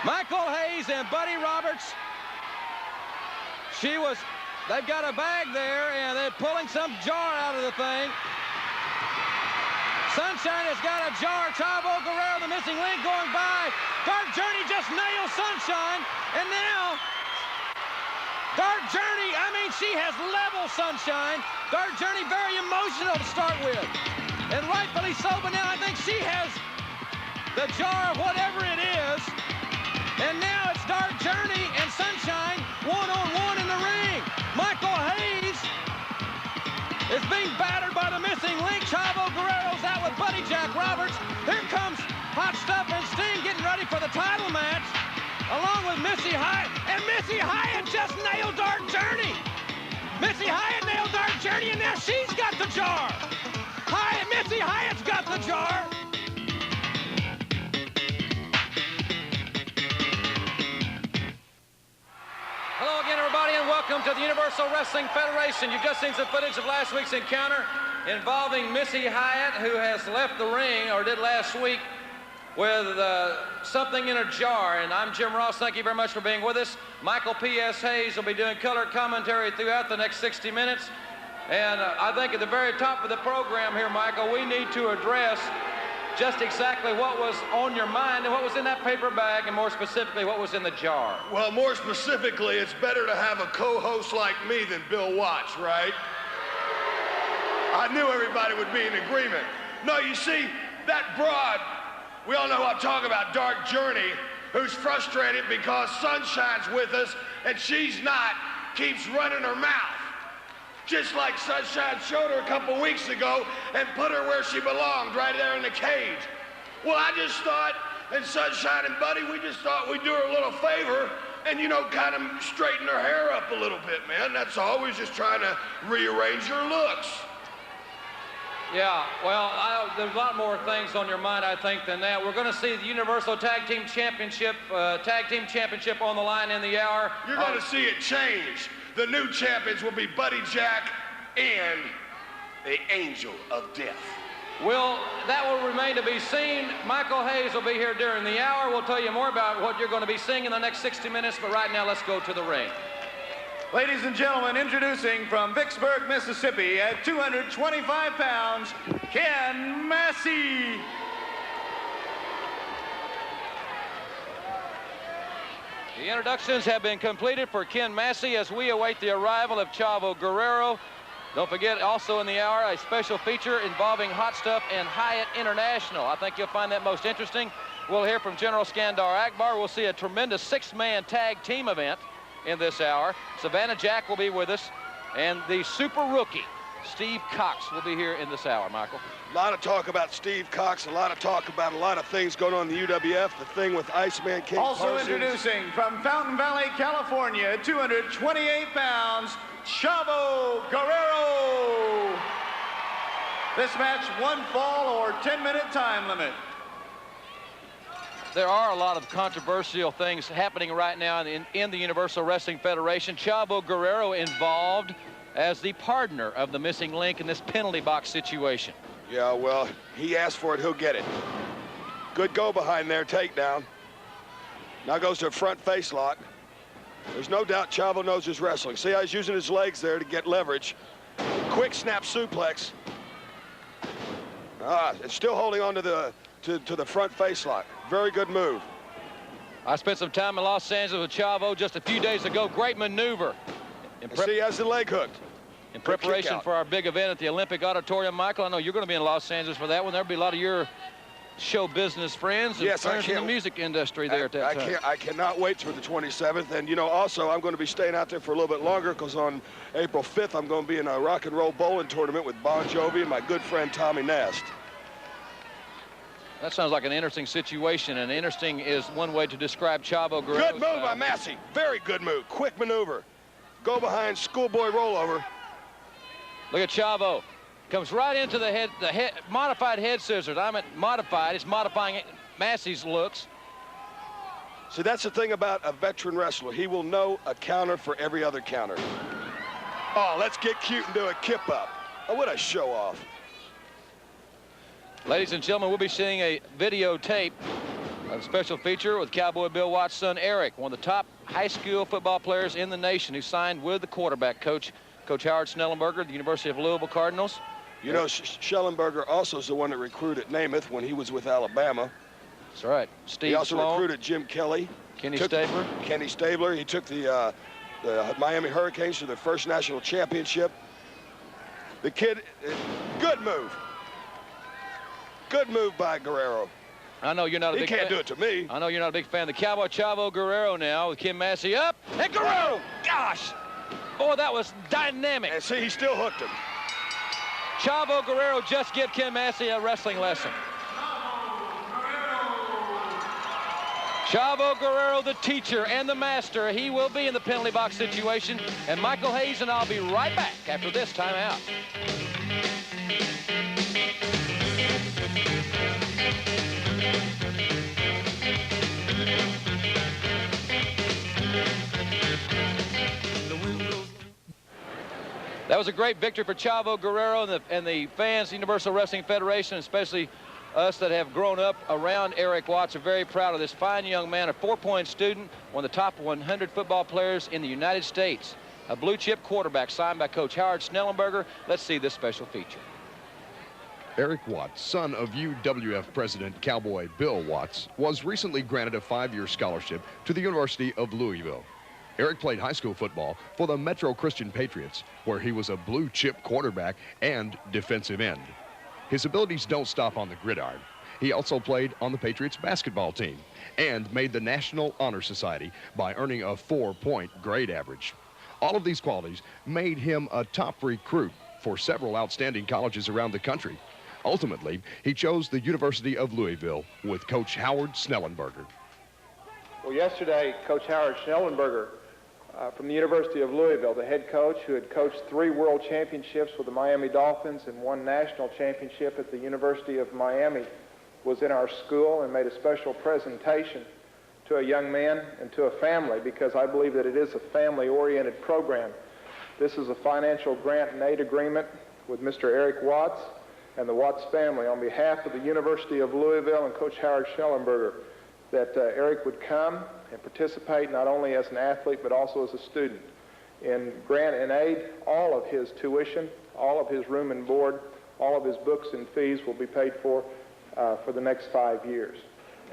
Michael Hayes and Buddy Roberts. They've got a bag there, and they're pulling some jar out of the thing. Sunshine has got a jar. Chavo Guerrero, the missing link, going by. Dark Journey just nails Sunshine, and now Dark Journey, she has leveled Sunshine. Dark Journey very emotional to start with, and rightfully so, but now I think she has the jar of whatever it is, and now it's Dark Journey and Sunshine one-on-one in the ring. Michael Hayes is being battered by the missing link. Chavo Guerrero's out with Buddy Jack Roberts. Here comes Hot Stuff and Sting getting ready for the title match, along with Missy Hyatt. And Missy Hyatt just nailed Dark Journey. Missy Hyatt nailed Dark Journey, and now she's got the jar. Missy Hyatt's got the jar. Hello again, everybody, and welcome to the Universal Wrestling Federation. You've just seen some footage of last week's encounter involving Missy Hyatt, who has left the ring, or did last week, with something in a jar. And I'm Jim Ross. Thank you very much for being with us. Michael P.S. Hayes will be doing color commentary throughout the next 60 minutes. And I think at the very top of the program here, Michael, we need to address just exactly what was on your mind and what was in that paper bag, and more specifically, what was in the jar. Well, more specifically, it's better to have a co-host like me than Bill Watts, right? I knew everybody would be in agreement. No, you see, that broad, we all know who I'm talking about, Dark Journey, who's frustrated because Sunshine's with us and she's not, keeps running her mouth. Just like Sunshine showed her a couple weeks ago and put her where she belonged, right there in the cage. Well, I just thought, and Sunshine and Buddy, we just thought we'd do her a little favor and, you know, kind of straighten her hair up a little bit, man. That's all. We're just trying to rearrange her looks. Yeah, well, there's a lot more things on your mind, I think, than that. We're going to see the Universal Tag Team Championship on the line in the hour. You're going to see it change. The new champions will be Buddy Jack and the Angel of Death. Well, that will remain to be seen. Michael Hayes will be here during the hour. We'll tell you more about what you're going to be seeing in the next 60 minutes, but right now, let's go to the ring. Ladies and gentlemen, introducing from Vicksburg, Mississippi, at 225 pounds, Ken Massey. The introductions have been completed for Ken Massey as we await the arrival of Chavo Guerrero. Don't forget, also in the hour, a special feature involving Hot Stuff and Hyatt International. I think you'll find that most interesting. We'll hear from General Skandar Akbar. We'll see a tremendous six-man tag team event in this hour. Savannah Jack will be with us, and the super rookie, Steve Cox, will be here in this hour, Michael. A lot of talk about Steve Cox, a lot of talk about a lot of things going on in the UWF, the thing with Iceman King Also Parsons. introducing from Fountain Valley, California, at 228 pounds, Chavo Guerrero. This match, one fall or 10-minute time limit. There are a lot of controversial things happening right now in the Universal Wrestling Federation. Chavo Guerrero involved as the partner of the missing link in this penalty box situation. Yeah, well, he asked for it, he'll get it. Good go behind there, takedown. Now goes to a front face lock. There's no doubt Chavo knows his wrestling. See how he's using his legs there to get leverage. Quick snap suplex. It's still holding on to the front face lock. Very good move. I spent some time in Los Angeles with Chavo just a few days ago. Great maneuver. See, he has the leg hooked. In preparation for our big event at the Olympic Auditorium, Michael, I know you're going to be in Los Angeles for that one. There'll be a lot of your show business friends and friends in the music industry there at that time. I cannot wait for the 27th. And, you know, also, I'm going to be staying out there for a little bit longer because on April 5th, I'm going to be in a rock and roll bowling tournament with Bon Jovi and my good friend Tommy Nast. That sounds like an interesting situation, and interesting is one way to describe Chavo Guerrero. Good move by Massey. Very good move. Quick maneuver. Go behind schoolboy rollover. Look at Chavo. Comes right into the modified head scissors. I meant modified. It's modifying Massey's looks. See, that's the thing about a veteran wrestler. He will know a counter for every other counter. Oh, let's get cute and do a kip up. Oh, what a show off. Ladies and gentlemen, we'll be seeing a videotape A special feature with Cowboy Bill Watts' son, Eric, one of the top high school football players in the nation, who signed with the quarterback coach, Coach Howard Schnellenberger, the University of Louisville Cardinals. You know, Schellenberger also is the one that recruited Namath when he was with Alabama. That's right. Steve He also Sloan, recruited Jim Kelly. Kenny Stabler. Kenny Stabler. He took the Miami Hurricanes to their first national championship. The kid, good move. Good move by Guerrero. I know you're not a He big can't fan. do it to me. I know you're not a big fan. The Cowboy Chavo Guerrero now with Kim Massey up. And Guerrero! Gosh! Boy, that was dynamic. And see, he still hooked him. Chavo Guerrero just give Kim Massey a wrestling lesson. Chavo Guerrero, the teacher and the master. He will be in the penalty box situation. And Michael Hayes and I'll be right back after this timeout. That was a great victory for Chavo Guerrero and the fans, Universal Wrestling Federation, especially us that have grown up around Eric Watts, are very proud of this fine young man, a 4-point student, one of the top 100 football players in the United States, a blue chip quarterback signed by Coach Howard Schnellenberger. Let's see this special feature. Eric Watts, son of UWF President Cowboy Bill Watts, was recently granted a 5-year scholarship to the University of Louisville. Eric played high school football for the Metro Christian Patriots, where he was a blue chip quarterback and defensive end. His abilities don't stop on the gridiron. He also played on the Patriots basketball team and made the National Honor Society by earning a 4-point grade average. All of these qualities made him a top recruit for several outstanding colleges around the country. Ultimately, he chose the University of Louisville with Coach Howard Schnellenberger. Well, yesterday, Coach Howard Schnellenberger from the University of Louisville, the head coach who had coached 3 world championships with the Miami Dolphins and 1 national championship at the University of Miami, was in our school and made a special presentation to a young man and to a family, because I believe that it is a family-oriented program. This is a financial grant and aid agreement with Mr. Eric Watts and the Watts family on behalf of the University of Louisville and Coach Howard Schnellenberger, that Eric would come and participate not only as an athlete but also as a student in grant and aid. All of his tuition, all of his room and board, all of his books and fees will be paid for the next 5 years.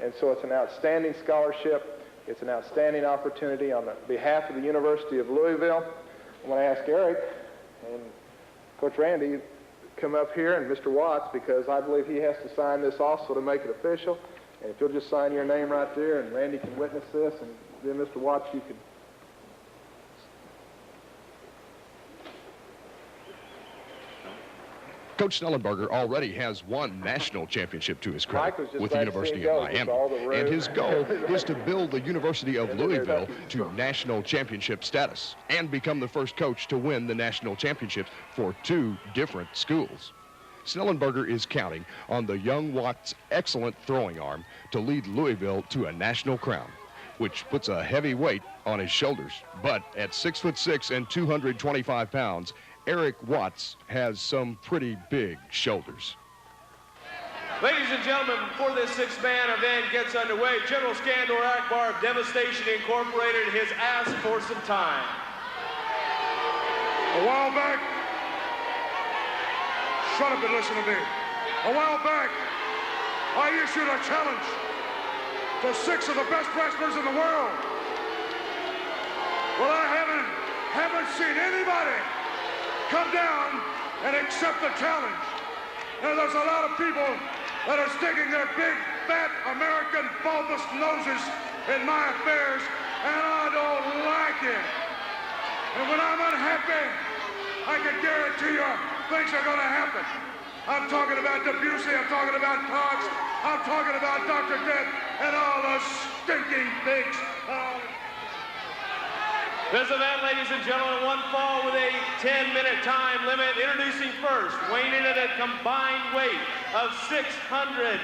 And so it's an outstanding scholarship. It's an outstanding opportunity on behalf of the University of Louisville. I'm going to ask Eric and Coach Randy to come up here, and Mr. Watts, because I believe he has to sign this also to make it official. And if you'll just sign your name right there, and Randy can witness this, and then Mr. Watts, you can. Coach Schnellenberger already has 1 national championship to his Mike credit was just with the glad to see University him of go, just Miami. all the room. And his goal is to build the University of Louisville to national championship status and become the first coach to win the national championships for 2 different schools. Schnellenberger is counting on the young Watts' excellent throwing arm to lead Louisville to a national crown, which puts a heavy weight on his shoulders. But at 6'6" and 225 pounds, Eric Watts has some pretty big shoulders. Ladies and gentlemen, before this 6-man event gets underway, General Skandor Akbar of Devastation Incorporated has asked for some time. A while back, shut up and listen to me. A while back, I issued a challenge to 6 of the best wrestlers in the world. Well, I haven't seen anybody come down and accept the challenge. And there's a lot of people that are sticking their big, fat, American bulbous noses in my affairs, and I don't like it. And when I'm unhappy, I can guarantee you things are going to happen. I'm talking about Debussy, I'm talking about Cox, I'm talking about Dr. Death, and all the stinking pigs. This event, ladies and gentlemen, 1 fall with a 10-minute time limit. Introducing first, weighing in at a combined weight of 670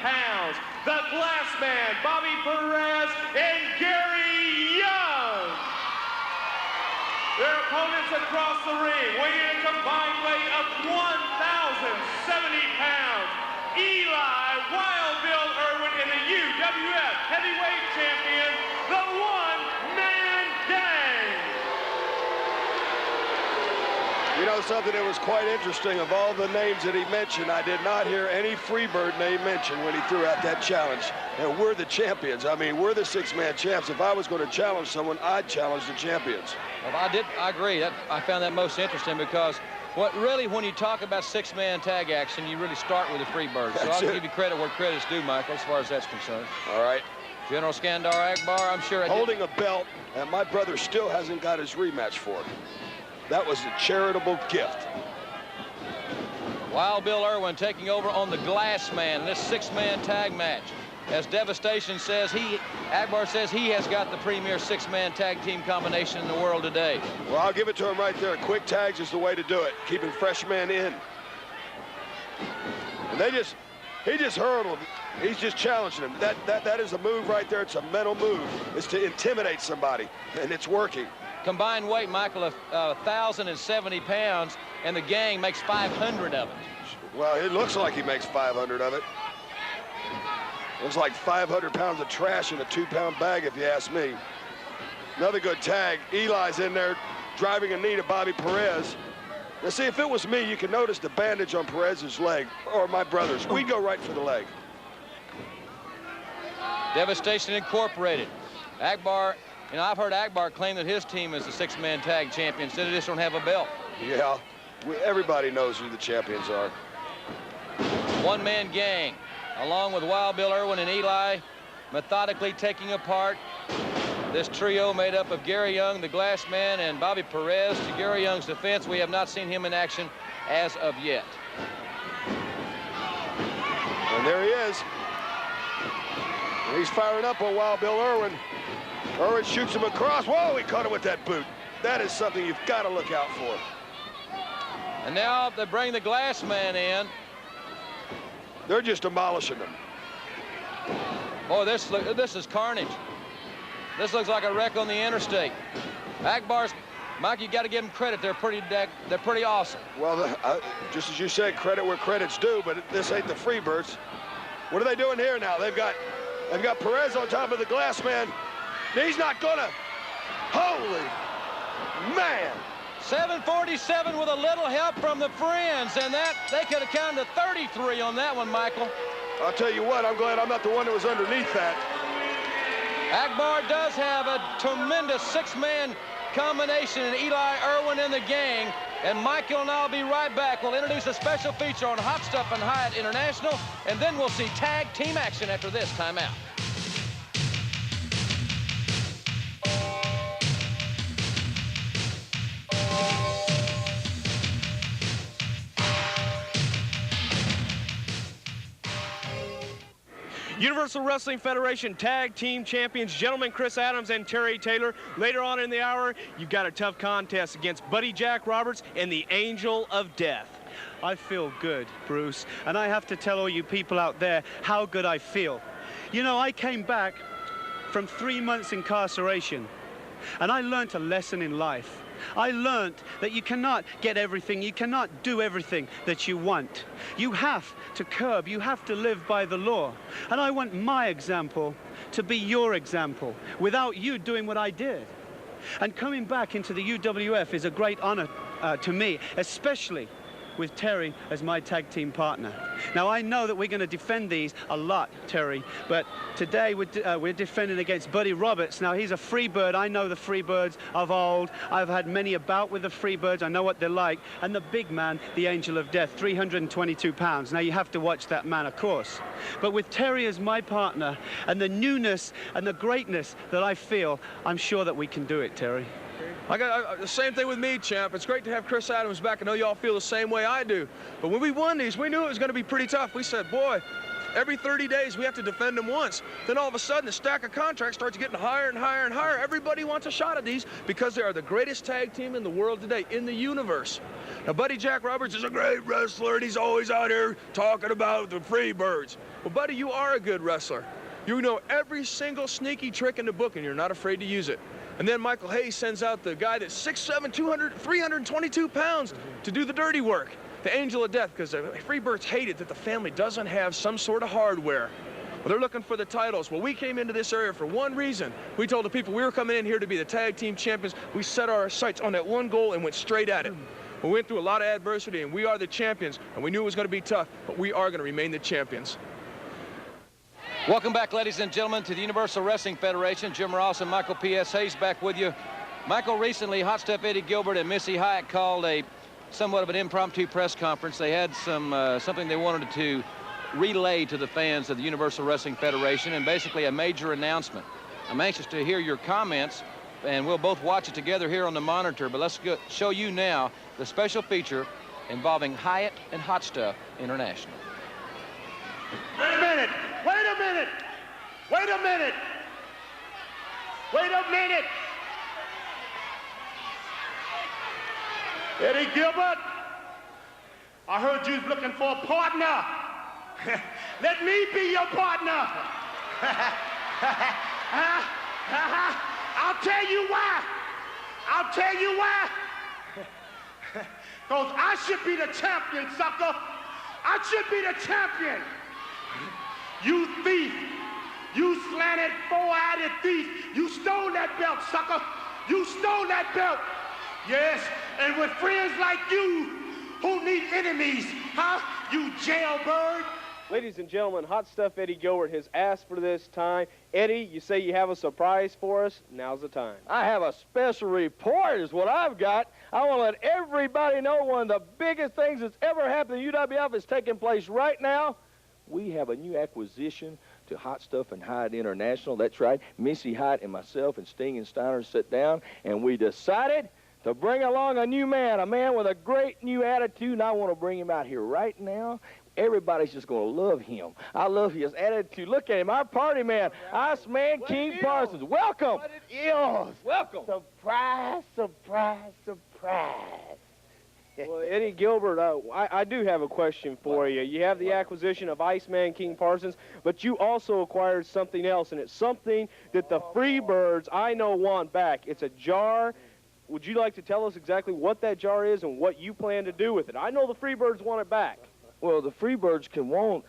pounds, the Glass Man, Bobby Perez and Gary Young. Their opponents across the ring, weighing in a combined weight of 1,070 pounds, Eli Wild Bill Irwin and the know something that was quite interesting? Of all the names that he mentioned, I did not hear any Freebird name mentioned when he threw out that challenge. And we're the champions. I mean, we're the six-man champs. If I was going to challenge someone, I'd challenge the champions. Well, I agree. I found that most interesting because when you talk about six-man tag action, you really start with the Freebird. So I'll give you credit where credit's due, Michael, as far as that's concerned. All right. General Skandar Akbar, I'm sure holding a belt, and my brother still hasn't got his rematch for it. That was a charitable gift. Wild Bill Irwin taking over on the Glass Man in this six-man tag match. As Devastation says, Akbar says he has got the premier six-man tag team combination in the world today. Well, I'll give it to him right there. Quick tags is the way to do it, keeping fresh men in. And he just hurdled. He's just challenging him. That is a move right there. It's a mental move. It's to intimidate somebody, and it's working. Combined weight, Michael, of 1,070 pounds, and the gang makes 500 of it. Well, it looks like he makes 500 of it. Looks like 500 pounds of trash in a 2-pound bag, if you ask me. Another good tag. Eli's in there driving a knee to Bobby Perez. Now, see, if it was me, you can notice the bandage on Perez's leg, or my brother's. We go right for the leg. Devastation Incorporated. Akbar, I've heard Akbar claim that his team is the six-man tag champion, so they just don't have a belt. Yeah, everybody knows who the champions are. One-man gang, along with Wild Bill Irwin and Eli, methodically taking apart this trio made up of Gary Young, the Glass Man, and Bobby Perez. To Gary Young's defense, we have not seen him in action as of yet. And there he is. And he's firing up on Wild Bill Irwin. Irwin shoots him across. Whoa, he caught him with that boot. That is something you've got to look out for. And now they bring the Glass Man in. They're just demolishing them. Boy, this is carnage. This looks like a wreck on the interstate. Akbar's, Mike, you got to give them credit. They're pretty awesome. Well, just as you said, credit where credit's due, but this ain't the Freebirds. What are they doing here now? They've got Perez on top of the Glass Man. He's not gonna. Holy man. 747 with a little help from the Friends, and that they could have counted to 33 on that one, Michael. I'll tell you what, I'm glad I'm not the one that was underneath that. Akbar does have a tremendous six-man combination in Eli Irwin and the gang. And Michael and I'll be right back. We'll introduce a special feature on Hot Stuff and Hyatt International, and then we'll see tag team action after this timeout. Universal Wrestling Federation Tag Team Champions, gentlemen Chris Adams and Terry Taylor. Later on in the hour, you've got a tough contest against Buddy Jack Roberts and the Angel of Death. I feel good, Bruce, and I have to tell all you people out there how good I feel. You know, I came back from 3 months incarceration, and I learned a lesson in life. I learned that you cannot get everything, you cannot do everything that you want. You have to curb, you have to live by the law. And I want my example to be your example, without you doing what I did. And coming back into the UWF is a great honor to me, especially with Terry as my tag team partner. Now, I know that we're going to defend these a lot, Terry, but today we're defending against Buddy Roberts. Now, he's a Freebird. I know the Freebirds of old. I've had many a bout with the Freebirds. I know what they're like. And the big man, the Angel of Death, 322 pounds. Now, you have to watch that man, of course. But with Terry as my partner and the newness and the greatness that I feel, I'm sure that we can do it, Terry. I got the same thing with me, champ. It's great to have Chris Adams back. I know y'all feel the same way I do. But when we won these, we knew it was going to be pretty tough. We said, boy, every 30 days we have to defend them once. Then all of a sudden, the stack of contracts starts getting higher and higher and higher. Everybody wants a shot at these because they are the greatest tag team in the world today, in the universe. Now, Buddy Jack Roberts is a great wrestler, and he's always out here talking about the Freebirds. Well, Buddy, you are a good wrestler. You know every single sneaky trick in the book, and you're not afraid to use it. And then Michael Hayes sends out the guy that's 6'7", 322 pounds to do the dirty work, the Angel of Death, because the Freebirds hate it that the family doesn't have some sort of hardware. Well, they're looking for the titles. Well, we came into this area for one reason. We told the people we were coming in here to be the tag team champions. We set our sights on that one goal and went straight at it. We went through a lot of adversity, and we are the champions, and we knew it was going to be tough, but we are going to remain the champions. Welcome back, ladies and gentlemen, to the Universal Wrestling Federation. Jim Ross and Michael P.S. Hayes back with you. Michael, recently, Hot Stuff Eddie Gilbert and Missy Hyatt called a somewhat of an impromptu press conference. They had something they wanted to relay to the fans of the Universal Wrestling Federation, and basically a major announcement. I'm anxious to hear your comments, and we'll both watch it together here on the monitor, but let's show you now the special feature involving Hyatt and Hot Stuff International. Wait a minute! Wait a minute! Wait a minute! Wait a minute! Eddie Gilbert, I heard you was looking for a partner. Let me be your partner. I'll tell you why. I'll tell you why. Because I should be the champion, sucker. I should be the champion. You thief. You slanted, four-eyed thief. You stole that belt, sucker. You stole that belt. Yes, and with friends like you, who need enemies, huh? You jailbird. Ladies and gentlemen, Hot Stuff Eddie Gilbert has asked for this time. Eddie, you say you have a surprise for us. Now's the time. I have a special report is what I've got. I want to let everybody know one of the biggest things that's ever happened in UWF is taking place right now. We have a new acquisition to Hot Stuff and Hyatt International. That's right. Missy Hyatt and myself and Sting and Steiner sat down, and we decided to bring along a new man, a man with a great new attitude, and I want to bring him out here right now. Everybody's just going to love him. I love his attitude. Look at him, our party man, Iceman King Parsons. Welcome. What it is. Welcome. Surprise, surprise, surprise. Well, Eddie Gilbert, I do have a question for you. You have the acquisition of Iceman King Parsons, but you also acquired something else, and it's something that the Freebirds I know want back. It's a jar. Would you like to tell us exactly what that jar is and what you plan to do with it? I know the Freebirds want it back. Well, the Freebirds can want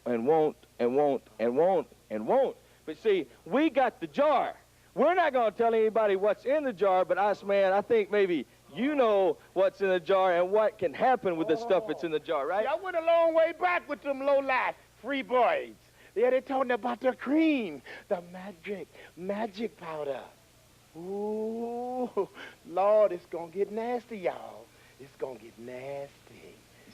and won't and won't and won't and won't. But see, we got the jar. We're not going to tell anybody what's in the jar, but Iceman, I think maybe you know what's in the jar and what can happen with the stuff that's in the jar, right? See, I went a long way back with them low-life Freebirds. Yeah, they told me about the cream, the magic powder. Ooh, Lord, it's going to get nasty, y'all. It's going to get nasty.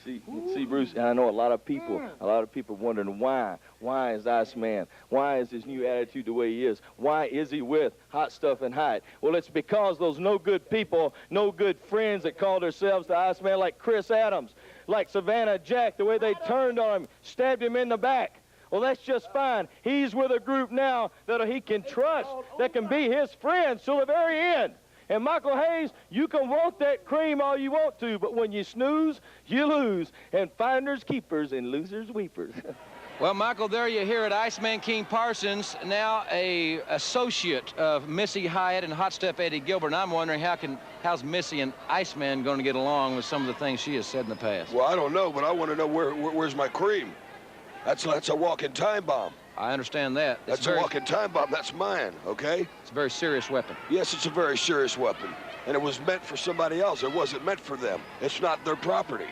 See, Bruce, and I know a lot of people wondering why. Why is Iceman? Why is his new attitude the way he is? Why is he with Hot Stuff and Hyatt? Well, it's because those no good people, no good friends that call themselves the Iceman, like Chris Adams, like Savannah Jack, the way they turned on him, stabbed him in the back. Well, that's just fine. He's with a group now that he can trust, that can be his friends till the very end. And Michael Hayes, you can want that cream all you want to, but when you snooze, you lose. And finders keepers and losers weepers. Well, Michael, there you hear it. Iceman King Parsons, now a associate of Missy Hyatt and Hot Stuff Eddie Gilbert. And I'm wondering how's Missy and Iceman going to get along with some of the things she has said in the past. Well, I don't know, but I want to know where's my cream. That's a walking time bomb. I understand that. That's a walking time bomb. That's mine, okay? It's a very serious weapon. Yes, it's a very serious weapon. And it was meant for somebody else. It wasn't meant for them. It's not their property.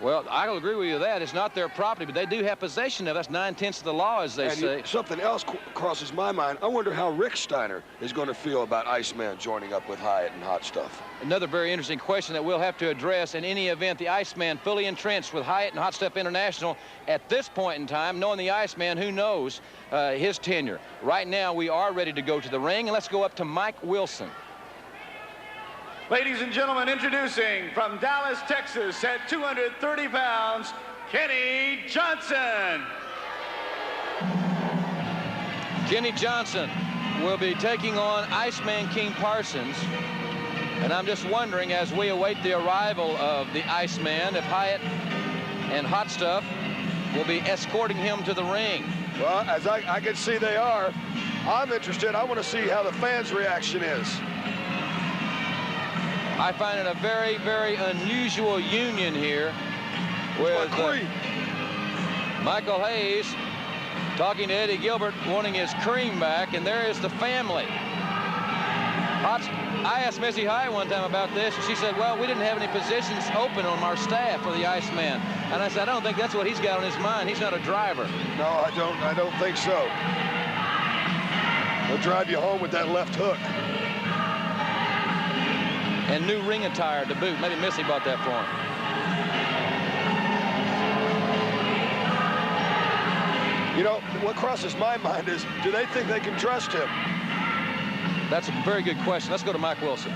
Well, I'll agree with you that. It's not their property, but they do have possession of it. That's 9/10 of the law, as they say. Something else crosses my mind. I wonder how Rick Steiner is going to feel about Iceman joining up with Hyatt and Hot Stuff. Another very interesting question that we'll have to address. In any event, the Iceman fully entrenched with Hyatt and Hot Stuff International at this point in time. Knowing the Iceman, who knows his tenure. Right now, we are ready to go to the ring, and let's go up to Mike Wilson. Ladies and gentlemen, introducing from Dallas, Texas, at 230 pounds, Kenny Johnson. Kenny Johnson will be taking on Iceman King Parsons. And I'm just wondering, as we await the arrival of the Iceman, if Hyatt and Hot Stuff will be escorting him to the ring. Well, as I can see they are, I'm interested. I want to see how the fans' reaction is. I find it a very, very unusual union here with Michael Hayes talking to Eddie Gilbert, wanting his cream back, and there is the family. I asked Missy Hyatt one time about this, and she said, well, we didn't have any positions open on our staff for the Iceman. And I said, I don't think that's what he's got on his mind. He's not a driver. No, I don't think so. He'll drive you home with that left hook. And new ring attire to boot. Maybe Missy bought that for him. You know, what crosses my mind is, do they think they can trust him? That's a very good question. Let's go to Mike Wilson.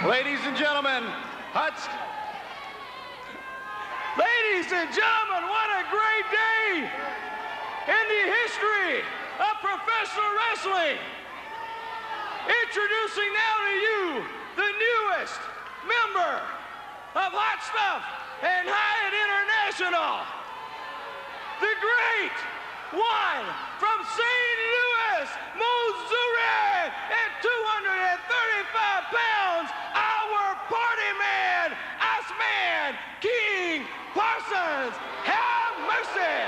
Ladies and gentlemen, Ladies and gentlemen, what a great day in the history of professional wrestling. Introducing now to you the newest member of Hot Stuff and Hyatt International, the great one from St. Louis, Missouri, at 235 pounds, our party man, Iceman King Parsons. Have mercy.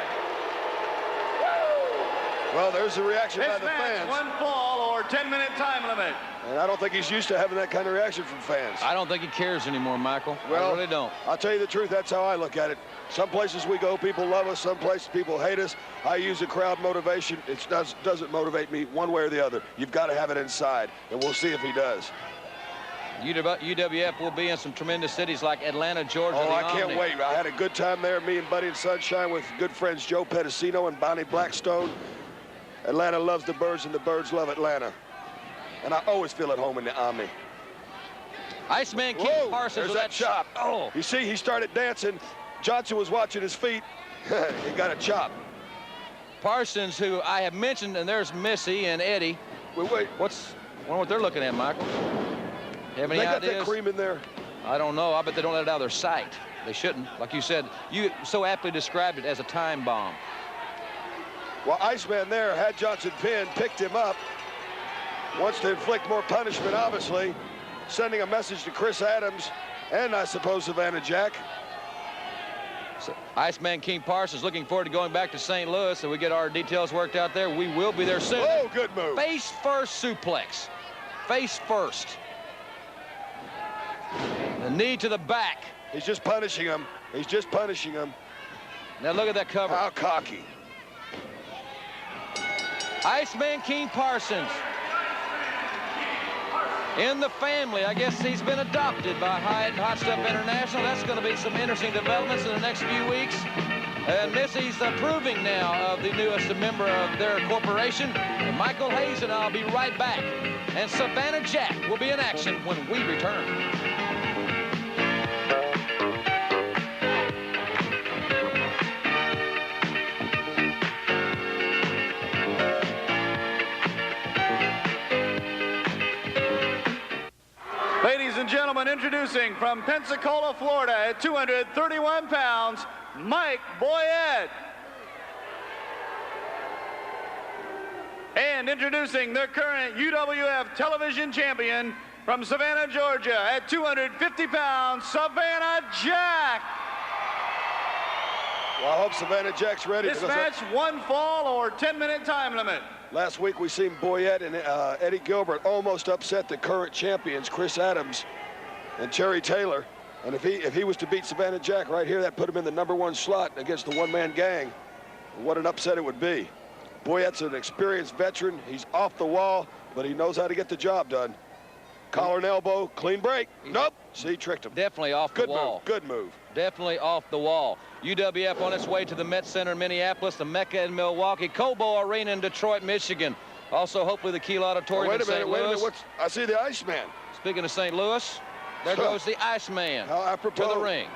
Well, there's a reaction by this the match, fans. 1 fall or 10-minute time limit. And I don't think he's used to having that kind of reaction from fans. I don't think he cares anymore, Michael. Well, I really don't. I'll tell you the truth, that's how I look at it. Some places we go, people love us. Some places people hate us. I use the crowd motivation. It doesn't motivate me one way or the other. You've got to have it inside, and we'll see if he does. UWF will be in some tremendous cities like Atlanta, Georgia. Oh, I can't wait. I had a good time there, me and Buddy and Sunshine, with good friends Joe Pedicino and Bonnie Blackstone. Atlanta loves the Birds, and the Birds love Atlanta. And I always feel at home in the Omni. Iceman King Parsons there's with that chop. Oh. You see, he started dancing. Johnson was watching his feet. He got a chop. Parsons, who I have mentioned, and there's Missy and Eddie. Wait. I wonder what they're looking at, Michael. You have any They got ideas? that cream in there. I don't know. I bet they don't let it out of their sight. They shouldn't. Like you said, you so aptly described it as a time bomb. Well, Iceman there had Johnson pinned, picked him up. Wants to inflict more punishment, obviously. Sending a message to Chris Adams and, I suppose, Savannah Jack. So, Iceman King Parsons looking forward to going back to St. Louis, so we get our details worked out there. We will be there soon. Oh, good move. Face first suplex. Face first. The knee to the back. He's just punishing him. He's just punishing him. Now look at that cover. How cocky. Iceman King Parsons. In the family, I guess he's been adopted by Hyatt Hot Stuff International. That's going to be some interesting developments in the next few weeks. And Missy's approving now of the newest member of their corporation. And Michael Hayes and I'll be right back. And Savannah Jack will be in action when we return. Ladies and gentlemen, introducing from Pensacola, Florida, at 231 pounds, Mike Boyette. And introducing their current UWF television champion from Savannah, Georgia, at 250 pounds, Savannah Jack. Well, I hope Savannah Jack's ready. This match, 1 fall or 10-minute time limit. Last week we seen Boyette and Eddie Gilbert almost upset the current champions, Chris Adams and Terry Taylor. And if he was to beat Savannah Jack right here, that put him in the #1 slot against the one-man gang. What an upset it would be. Boyette's an experienced veteran. He's off the wall, but he knows how to get the job done. Collar and elbow, clean break. Nope. See, tricked him. Definitely off the wall. Good move. Definitely off the wall. UWF on its way to the Met Center in Minneapolis, the Mecca in Milwaukee, Cobo Arena in Detroit, Michigan. Also, hopefully, the Kiel Auditorium in St. Louis. Wait a minute. I see the Iceman. Speaking of St. Louis, there goes the Iceman to the ring.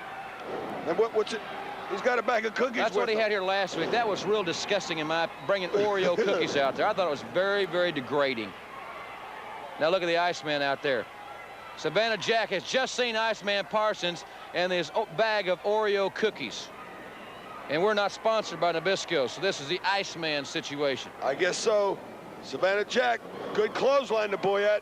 And what's it? He's got a bag of cookies. That's what he had here last week. That was real disgusting in my bringing Oreo cookies out there. I thought it was very, very degrading. Now look at the Iceman out there. Savannah Jack has just seen Iceman Parsons and his bag of Oreo cookies. And we're not sponsored by Nabisco, so this is the Iceman situation. I guess so. Savannah Jack, good clothesline to Boyette.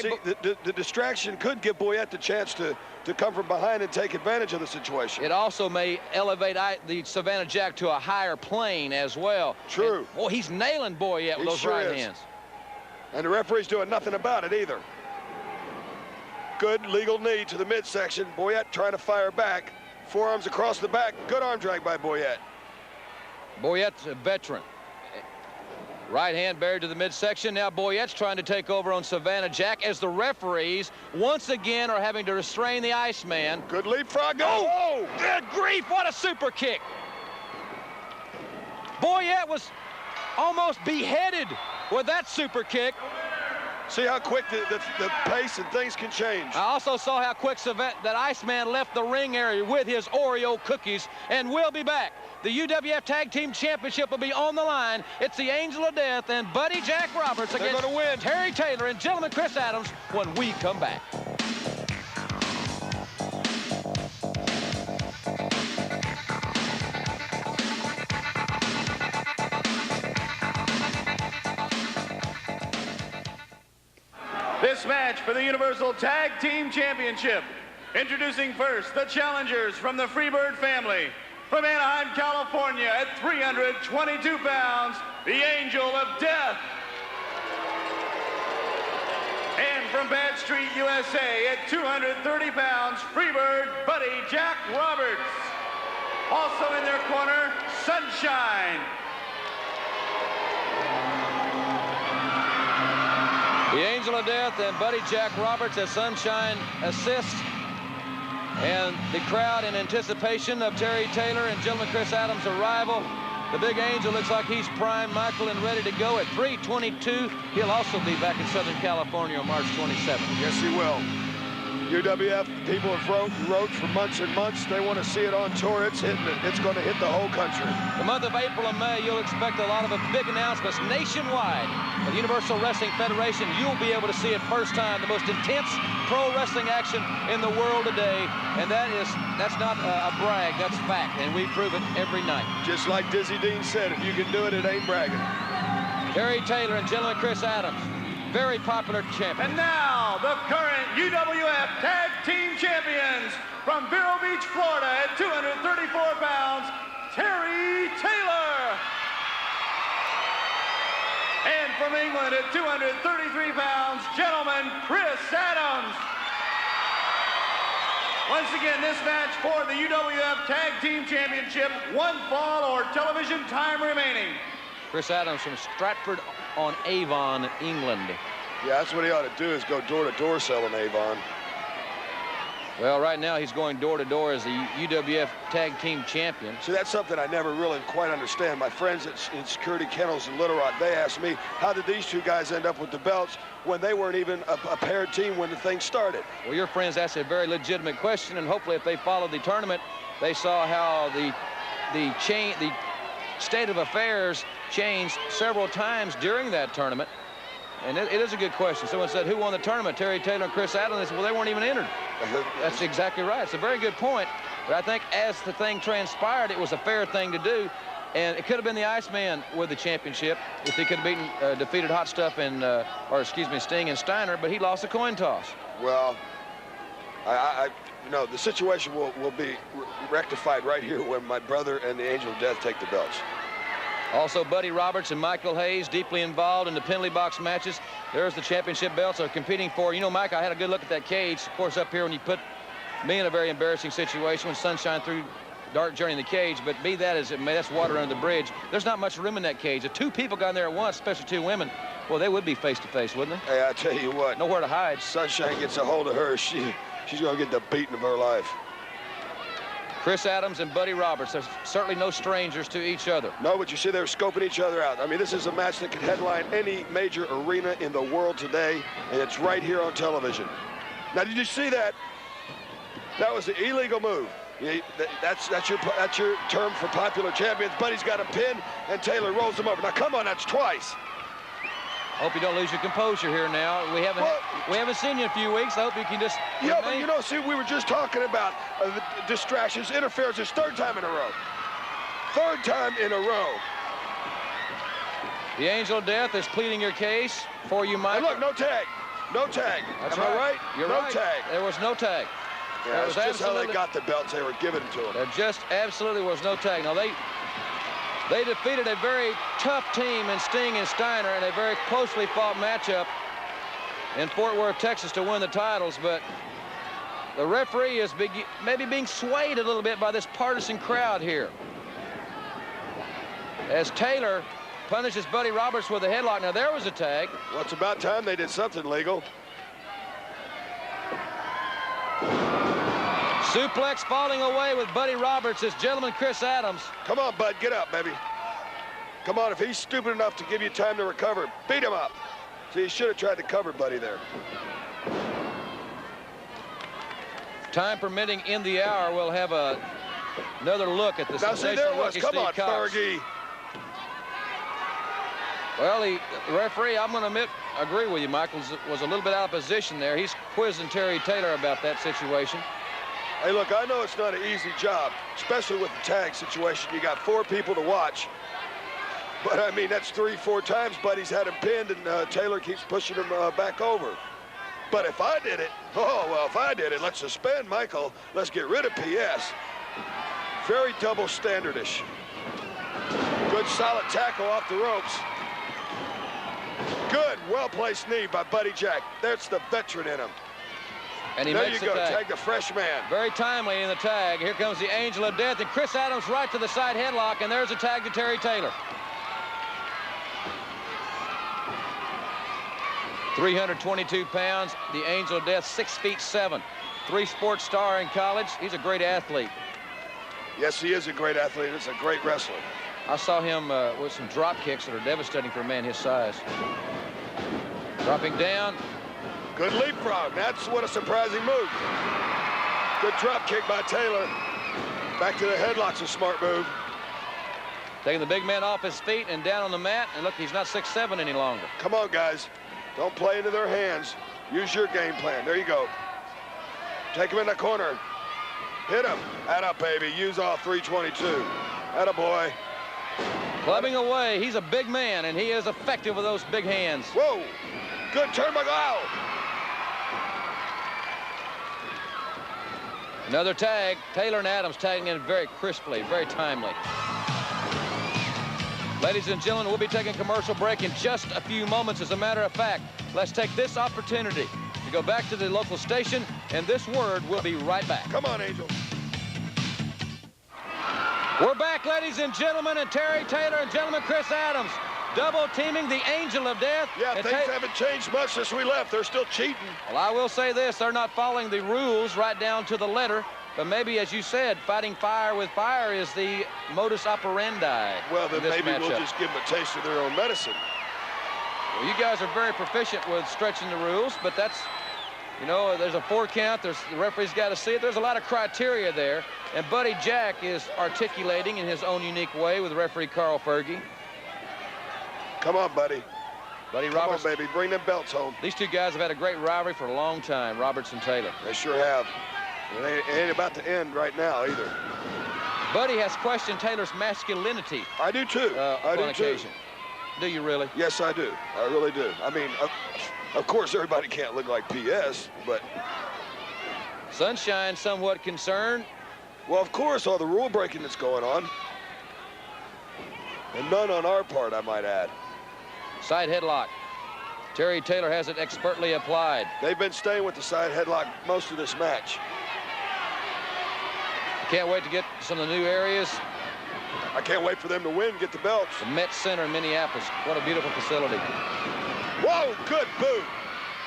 See, the distraction could give Boyette the chance to to come from behind and take advantage of the situation. It also may elevate the Savannah Jack to a higher plane as well. True. Boy, he's nailing Boyette with those right hands. And the referee's doing nothing about it either. Good legal knee to the midsection. Boyette trying to fire back. Forearms across the back. Good arm drag by Boyette. Boyette's a veteran. Right hand buried to the midsection. Now Boyette's trying to take over on Savannah Jack as the referees once again are having to restrain the Iceman. Good leapfrog. Oh, good grief, what a super kick. Boyette was almost beheaded with that super kick. See how quick the pace and things can change. I also saw how quick that Iceman left the ring area with his Oreo cookies, and we'll be back. The UWF Tag Team Championship will be on the line. It's the Angel of Death and Buddy Jack Roberts against Terry Taylor and Gentleman Chris Adams when we come back. This match for the Universal Tag Team Championship. Introducing first the challengers from the Freebird family. From Anaheim, California at 322 pounds, the Angel of Death. And from Bad Street, USA at 230 pounds, Freebird Buddy Jack Roberts. Also in their corner, Sunshine. The Angel of Death and Buddy Jack Roberts as Sunshine assists. And the crowd in anticipation of Terry Taylor and Gentleman Chris Adams' arrival. The Big Angel looks like he's primed, Michael, and ready to go at 322. He'll also be back in Southern California on March 27th. Yes, he will. UWF people have wrote for months and months. They want to see it on tour. It's hitting it. It's going to hit the whole country. The month of April and May, you'll expect a lot of big announcements nationwide. The Universal Wrestling Federation, you'll be able to see it first time, the most intense pro wrestling action in the world today. And that's not a brag, that's fact. And we prove it every night. Just like Dizzy Dean said, if you can do it, it ain't bragging. Terry Taylor and Gentleman Chris Adams. Very popular champion. And now, the current UWF Tag Team Champions from Vero Beach, Florida at 234 pounds, Terry Taylor. And from England at 233 pounds, gentleman Chris Adams. Once again, this match for the UWF Tag Team Championship, one fall or television time remaining. Chris Adams from Stratford-on-Avon, England. Yeah, that's what he ought to do, is go door-to-door selling Avon. Well, right now he's going door-to-door as the UWF Tag Team Champion. See, that's something I never really quite understand. My friends in Security Kennels in Little Rock, they asked me, how did these two guys end up with the belts when they weren't even a paired team when the thing started? Well, your friends asked a very legitimate question, and hopefully if they followed the tournament, they saw how the state of affairs changed several times during that tournament. And it is a good question. Someone said, who won the tournament? Terry Taylor and Chris Adams. They said, well, they weren't even entered. That's exactly right. It's a very good point. But I think as the thing transpired, it was a fair thing to do. And it could have been the Iceman with the championship if he could have defeated Hot Stuff and, Sting and Steiner, but he lost a coin toss. Well, the situation will be rectified right here when my brother and the Angel of Death take the belts. Also, Buddy Roberts and Michael Hayes deeply involved in the penalty box matches. There's the championship belts they're competing for. You know, Mike, I had a good look at that cage. Of course, up here when you put me in a very embarrassing situation when Sunshine threw Dark Journey in the cage, but be that as it may, that's water under the bridge. There's not much room in that cage. If two people got in there at once, especially two women, well, they would be face-to-face, wouldn't they? Hey, I tell you what. Nowhere to hide. Sunshine gets a hold of her, she's going to get the beating of her life. Chris Adams and Buddy Roberts are certainly no strangers to each other. No, but you see they're scoping each other out. I mean, this is a match that can headline any major arena in the world today, and it's right here on television. Now, did you see that? That was the illegal move. That's your term for popular champions. Buddy's got a pin, and Taylor rolls him over. Now, come on, that's twice. Hope you don't lose your composure here now. We haven't seen you in a few weeks. I hope you can just Yeah, but you know, see, we were just talking about the distractions, interferences, third time in a row. Third time in a row. The Angel of Death is pleading your case for you, Mike. And look, no tag. No tag. That's Am I right? You're no right. tag. There was no tag. Yeah, There that's was just how they absolutely- got the belts. They were giving them to them. There just absolutely was no tag. Now, they defeated a very tough team in Sting and Steiner in a very closely fought matchup in Fort Worth, Texas to win the titles, but the referee is maybe being swayed a little bit by this partisan crowd here. As Taylor punishes Buddy Roberts with a headlock. Now, there was a tag. Well, it's about time they did something legal. Suplex falling away with Buddy Roberts. This gentleman, Chris Adams. Come on, Bud, get up, baby. Come on, if he's stupid enough to give you time to recover, beat him up. See, he should have tried to cover Buddy there. Time permitting in the hour, we'll have another look at the Now, see, there sensational it was. rookie Come Steve on, Cox. Fergie. Well, the referee, I'm going to agree with you, Michael, was a little bit out of position there. He's quizzing Terry Taylor about that situation. Hey, look, I know it's not an easy job, especially with the tag situation. You got 4 people to watch. But, I mean, that's 3-4 times Buddy's had him pinned, and Taylor keeps pushing him back over. But if I did it, oh, well, if I did it, let's suspend Michael. Let's get rid of PS. Very double standardish. Good solid tackle off the ropes. Good, well-placed knee by Buddy Jack. That's the veteran in him. And he there makes you the go, tag. tag the fresh man. Very timely in the tag. Here comes the Angel of Death, and Chris Adams right to the side headlock, and there's a tag to Terry Taylor. 322 pounds, the Angel of Death, 6'7". 3-sport star in college. He's a great athlete. Yes, he is a great athlete. He's a great wrestler. I saw him with some drop kicks that are devastating for a man his size. Dropping down. Good leapfrog. That's what a surprising move. Good drop kick by Taylor. Back to the headlock's a smart move. Taking the big man off his feet and down on the mat. And look, he's not 6'7" any longer. Come on, guys. Don't play into their hands. Use your game plan. There you go. Take him in the corner. Hit him. Add up, baby. Use all 322. Atta boy. Clubbing away. He's a big man, and he is effective with those big hands. Whoa. Good turnbuckle. Another tag. Taylor and Adams tagging in very crisply, very timely. Ladies and gentlemen, we'll be taking a commercial break in just a few moments. As a matter of fact, let's take this opportunity to go back to the local station, and this word will be right back. Come on, Angel. We're back, ladies and gentlemen, and Terry Taylor and gentleman Chris Adams double teaming the Angel of Death. Yeah, things haven't changed much since we left. They're still cheating. Well, I will say this, they're not following the rules right down to the letter. But maybe, as you said, fighting fire with fire is the modus operandi. Well, then maybe matchup. we'll just give them a taste of their own medicine. Well, you guys are very proficient with stretching the rules, but that's, you know, there's a 4 count. The referee's got to see it. There's a lot of criteria there. And Buddy Jack is articulating in his own unique way with referee Carl Fergie. Come on, buddy. Buddy Come Roberts. on, baby. Bring them belts home. These two guys have had a great rivalry for a long time, Roberts and Taylor. They sure have. It ain't about to end right now either. Buddy has questioned Taylor's masculinity. I do too. I do occasion. Too. Do you really? Yes, I do. I really do. I mean, of course, everybody can't look like PS, but... Sunshine somewhat concerned. Well, of course, all the rule breaking that's going on. And none on our part, I might add. Side headlock. Terry Taylor has it expertly applied. They've been staying with the side headlock most of this match. Can't wait to get some of the new areas. I can't wait for them to win, get the belts. The Met Center in Minneapolis. What a beautiful facility. Whoa, good boot.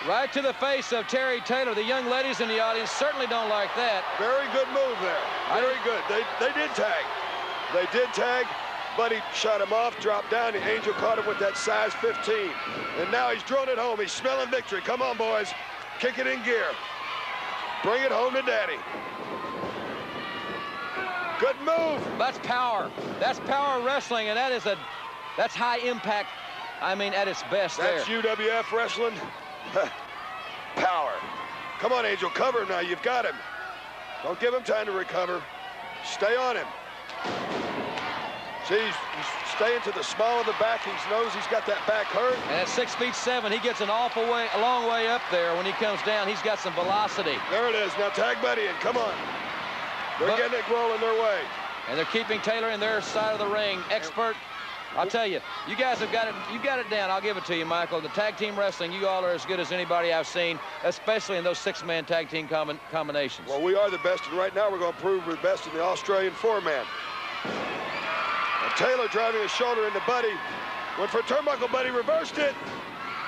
Right to the face of Terry Taylor. The young ladies in the audience certainly don't like that. Very good move there. Very good. They did tag. They did tag. Buddy shot him off, dropped down. The Angel caught him with that size 15. And now he's drone it home. He's smelling victory. Come on, boys. Kick it in gear. Bring it home to daddy. Good move. That's power. That's power wrestling, and that's high impact. I mean, at its best. That's there. UWF wrestling. Power. Come on, Angel. Cover him now. You've got him. Don't give him time to recover. Stay on him. See, he's staying to the small of the back. He knows he's got that back hurt. And at 6'7", he gets a long way up there. When he comes down, he's got some velocity. There it is. Now tag Buddy in. Come on. They're getting it rolling their way. And they're keeping Taylor in their side of the ring. Expert. I'll tell you, you guys have got it. You got it down. I'll give it to you, Michael. The tag team wrestling, you all are as good as anybody I've seen, especially in those 6-man tag team combinations. Well, we are the best, and right now we're going to prove we're the best in the Australian 4-man. Taylor driving his shoulder into Buddy. Went for a turnbuckle, Buddy reversed it.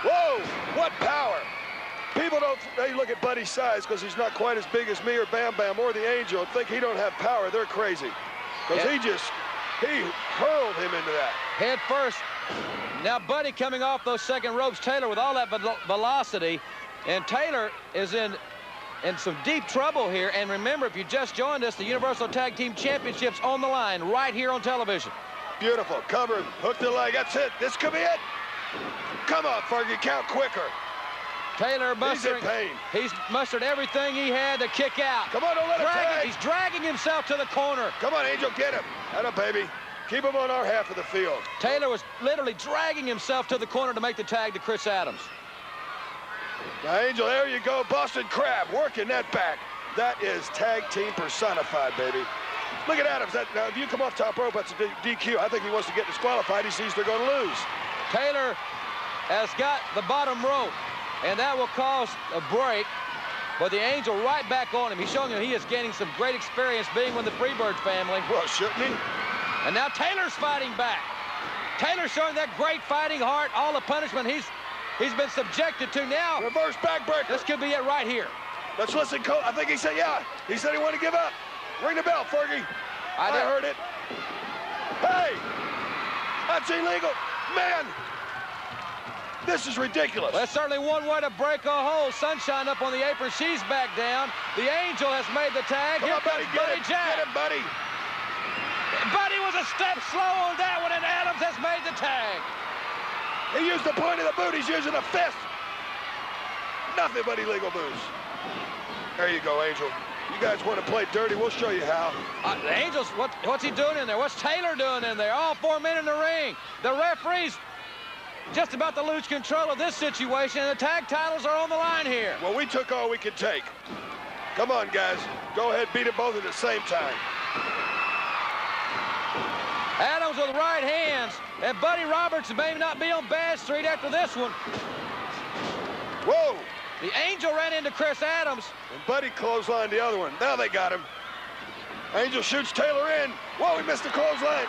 Whoa, what power. People they look at Buddy's size because he's not quite as big as me or Bam Bam or the Angel and think he don't have power. They're crazy. Because he hurled him into that. Head first. Now Buddy coming off those second ropes. Taylor with all that velocity. And Taylor is in some deep trouble here. And remember, if you just joined us, the Universal Tag Team Championships on the line right here on television. Beautiful. Covered. Hook the leg. That's it. This could be it. Come on, Fergie. Count quicker. Taylor mustering. He's in pain. He's mustered everything he had to kick out. Come on, don't let him tag. He's dragging himself to the corner. Come on, Angel, get him. Atta baby. Keep him on our half of the field. Taylor was literally dragging himself to the corner to make the tag to Chris Adams. Now, Angel, there you go. Boston Crab working that back. That is tag team personified, baby. Look at Adams. Now, if you come off top rope, that's a DQ. I think he wants to get disqualified. He sees they're going to lose. Taylor has got the bottom rope, and that will cause a break. But the Angel right back on him. He's showing him he is gaining some great experience being with the Freebird family. Well, shouldn't he? And now Taylor's fighting back. Taylor showing that great fighting heart, all the punishment he's been subjected to now. Reverse backbreaker. This could be it right here. Let's listen, Coach. I think he said, yeah. He said he wanted to give up. Ring the bell, Fergie. I heard it. Hey, that's illegal. Man, this is ridiculous. Well, that's certainly one way to break a hole. Sunshine up on the apron. She's back down. The Angel has made the tag. Come on, Buddy, Buddy Jack. Get him, Buddy. Buddy was a step slow on that one, and Adams has made the tag. He used the point of the boot. He's using a fist. Nothing but illegal moves. There you go, Angel. You guys want to play dirty? We'll show you how. The Angels, what's he doing in there? What's Taylor doing in there? All 4 men in the ring. The referee's just about to lose control of this situation, and the tag titles are on the line here. Well, we took all we could take. Come on, guys. Go ahead, beat them both at the same time. Adams with right hands, and Buddy Roberts may not be on Bad Street after this one. Whoa! The Angel ran into Chris Adams. And Buddy clotheslined the other one. Now they got him. Angel shoots Taylor in. Whoa, he missed the clothesline.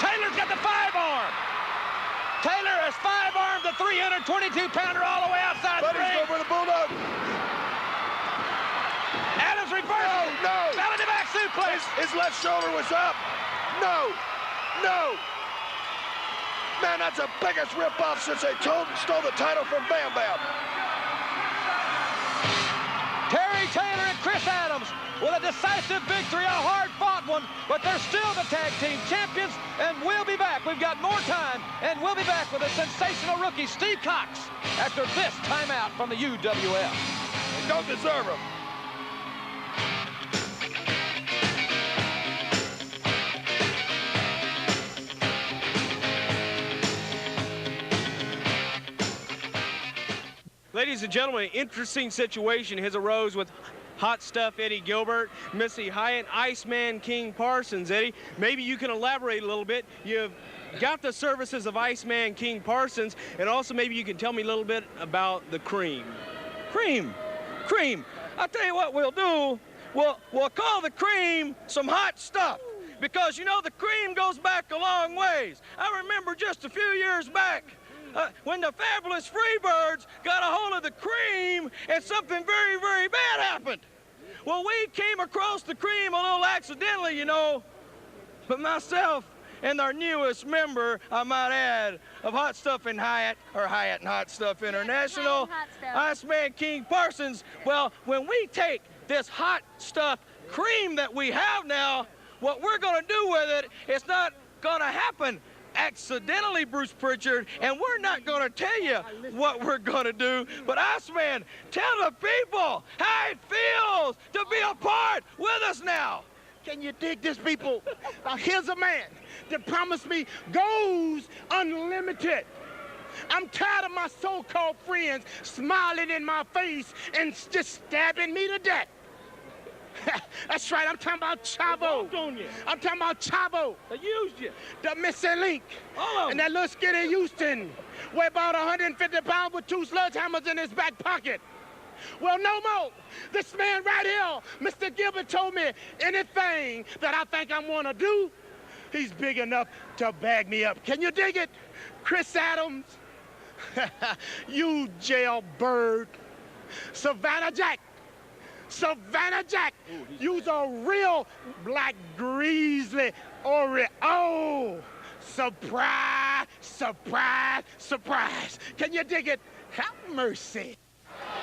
Taylor's got the 5-arm. Taylor has 5-armed the 322-pounder all the way outside the ring. Buddy's going for the Bulldog. Adams reversed. No. Fell into back suplex. His left shoulder was up. No. Man, that's the biggest ripoff since they stole the title from Bam Bam. Terry Taylor and Chris Adams with a decisive victory, a hard-fought one, but they're still the tag team champions, and we'll be back. We've got more time, and we'll be back with a sensational rookie, Steve Cox, after this timeout from the UWF. They don't deserve him. Ladies and gentlemen, an interesting situation has arose with Hot Stuff Eddie Gilbert, Missy Hyatt, Iceman King Parsons. Eddie, maybe you can elaborate a little bit. You've got the services of Iceman King Parsons, and also maybe you can tell me a little bit about the Cream. Cream. I'll tell you what we'll do. We'll call the Cream some hot stuff, because, you know, the Cream goes back a long ways. I remember just a few years back, when the fabulous Freebirds got a hold of the Cream and something very, very bad happened. Well, we came across the Cream a little accidentally, you know, but myself and our newest member, I might add, of Hot Stuff and Hyatt, or Hyatt and Hot Stuff International, Iceman King Parsons, well, when we take this Hot Stuff Cream that we have now, what we're gonna do with it, it's not gonna happen accidentally, Bruce Pritchard, and we're not going to tell you what we're going to do, but Iceman, tell the people how it feels to be a part with us now. Can you dig this, people? Now, here's a man that promised me goals unlimited. I'm tired of my so-called friends smiling in my face and just stabbing me to death. That's right, I'm talking about Chavo. I'm talking about Chavo. They used you. The missing link. And that little skinny Houston weigh about 150 pounds with 2 sledgehammers in his back pocket. Well, no more. This man right here, Mr. Gilbert, told me anything that I think I'm gonna do, he's big enough to bag me up. Can you dig it? Chris Adams, you jailbird. Savannah Jack, you's a real black grizzly Oreo. Surprise, surprise, surprise. Can you dig it? Have mercy.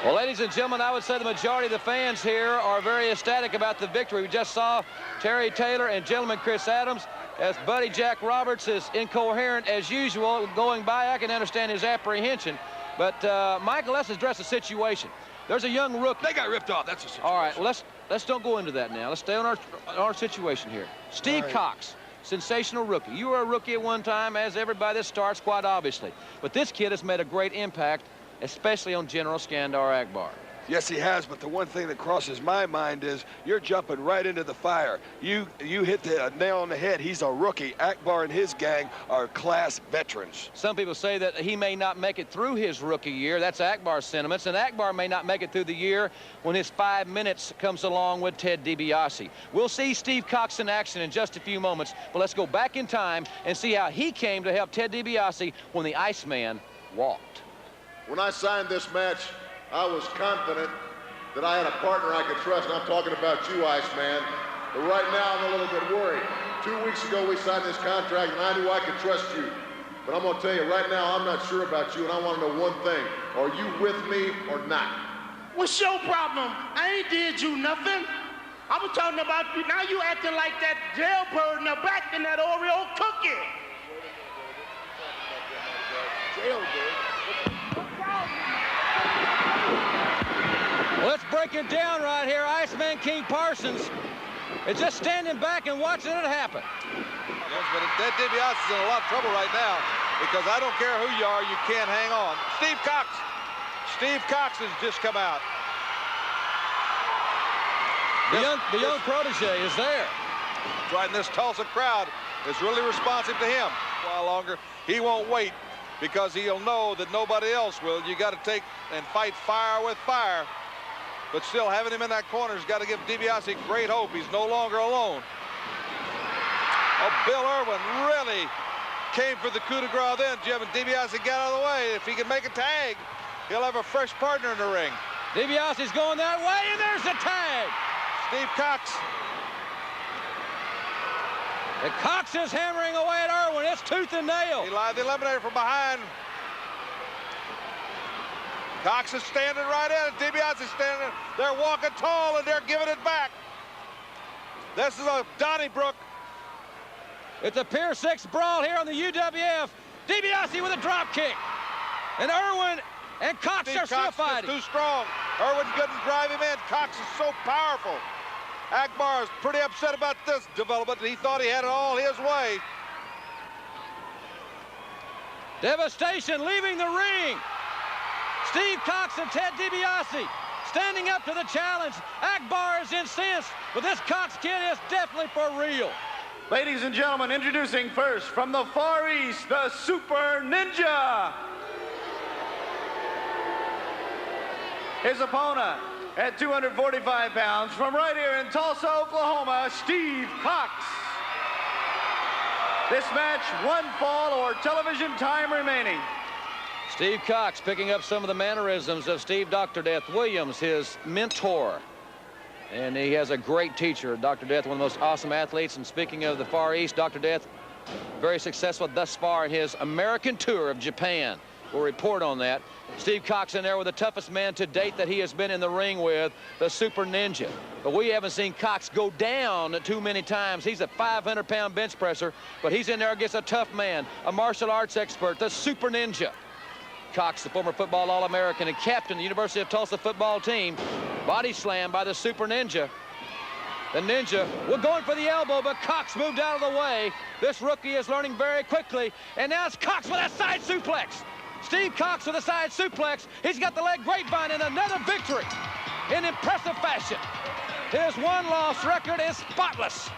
Well, ladies and gentlemen, I would say the majority of the fans here are very ecstatic about the victory. We just saw Terry Taylor and gentleman Chris Adams, as Buddy Jack Roberts is incoherent as usual going by. I can understand his apprehension. But, Michael, let's address the situation. There's a young rookie. They got ripped off. That's a situation. All right, well, let's don't go into that now. Let's stay on our situation here. Steve Cox, sensational rookie. You were a rookie at one time, as everybody that starts, quite obviously. But this kid has made a great impact, especially on General Skandar Akbar. Yes, he has, but the one thing that crosses my mind is you're jumping right into the fire. You hit the nail on the head. He's a rookie. Akbar and his gang are class veterans. Some people say that he may not make it through his rookie year. That's Akbar's sentiments, and Akbar may not make it through the year when his 5 minutes comes along with Ted DiBiase. We'll see Steve Cox in action in just a few moments, but let's go back in time and see how he came to help Ted DiBiase when the Iceman walked. When I signed this match, I was confident that I had a partner I could trust, and I'm talking about you, Iceman. But right now, I'm a little bit worried. 2 weeks ago, we signed this contract, and I knew I could trust you. But I'm going to tell you, right now, I'm not sure about you, and I want to know one thing. Are you with me or not? What's your problem? I ain't did you nothing. I was talking about you. Now you acting like that jailbird in the back in that Oreo cookie. Jailbird? Let's break it down right here. Iceman King Parsons is just standing back and watching it happen. Yes, but Ted DiBiase is in a lot of trouble right now because I don't care who you are, you can't hang on. Steve Cox has just come out. The young protege is there. That's right, and this Tulsa crowd is really responsive to him. A while longer, he won't wait because he'll know that nobody else will. You got to take and fight fire with fire. But still, having him in that corner has got to give DiBiase great hope. He's no longer alone. Oh, Bill Irwin really came for the coup de grace then, Jim, and DiBiase got out of the way. If he can make a tag, he'll have a fresh partner in the ring. DiBiase's going that way, and there's the tag. Steve Cox. And Cox is hammering away at Irwin. It's tooth and nail. He lied the eliminator from behind. Cox is standing right in it. DiBiase is standing. They're walking tall, and they're giving it back. This is a Donnybrook. It's a Pier 6 brawl here on the UWF. DiBiase with a drop kick. And Irwin and Cox are still fighting. Too strong. Irwin couldn't drive him in. Cox is so powerful. Akbar is pretty upset about this development. He thought he had it all his way. Devastation leaving the ring. Steve Cox and Ted DiBiase standing up to the challenge. Akbar is incensed, but this Cox kid is definitely for real. Ladies and gentlemen, introducing first from the Far East, the Super Ninja. His opponent at 245 pounds from right here in Tulsa, Oklahoma, Steve Cox. This match, 1 fall or television time remaining. Steve Cox picking up some of the mannerisms of Steve Dr. Death Williams, his mentor. And he has a great teacher, Dr. Death, one of the most awesome athletes. And speaking of the Far East, Dr. Death, very successful thus far in his American tour of Japan. We'll report on that. Steve Cox in there with the toughest man to date that he has been in the ring with, the Super Ninja. But we haven't seen Cox go down too many times. He's a 500-pound bench presser, but he's in there against a tough man, a martial arts expert, the Super Ninja. Cox, the former football All-American and captain of the University of Tulsa football team, body slammed by the Super Ninja. The Ninja, we're going for the elbow, but Cox moved out of the way. This rookie is learning very quickly. And now it's Cox with a side suplex. Steve Cox with a side suplex. He's got the leg grapevine and another victory in impressive fashion. His one-loss record is spotless.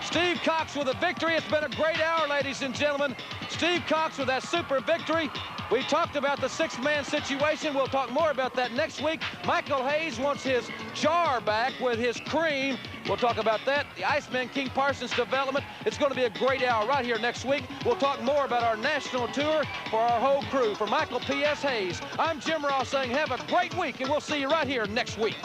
Steve Cox with a victory. It's been a great hour, ladies and gentlemen. Steve Cox with that super victory. We talked about the six-man situation. We'll talk more about that next week. Michael Hayes wants his jar back with his cream. We'll talk about that. The Iceman King Parsons development. It's going to be a great hour right here next week. We'll talk more about our national tour for our whole crew. For Michael P.S. Hayes, I'm Jim Ross saying have a great week, and we'll see you right here next week.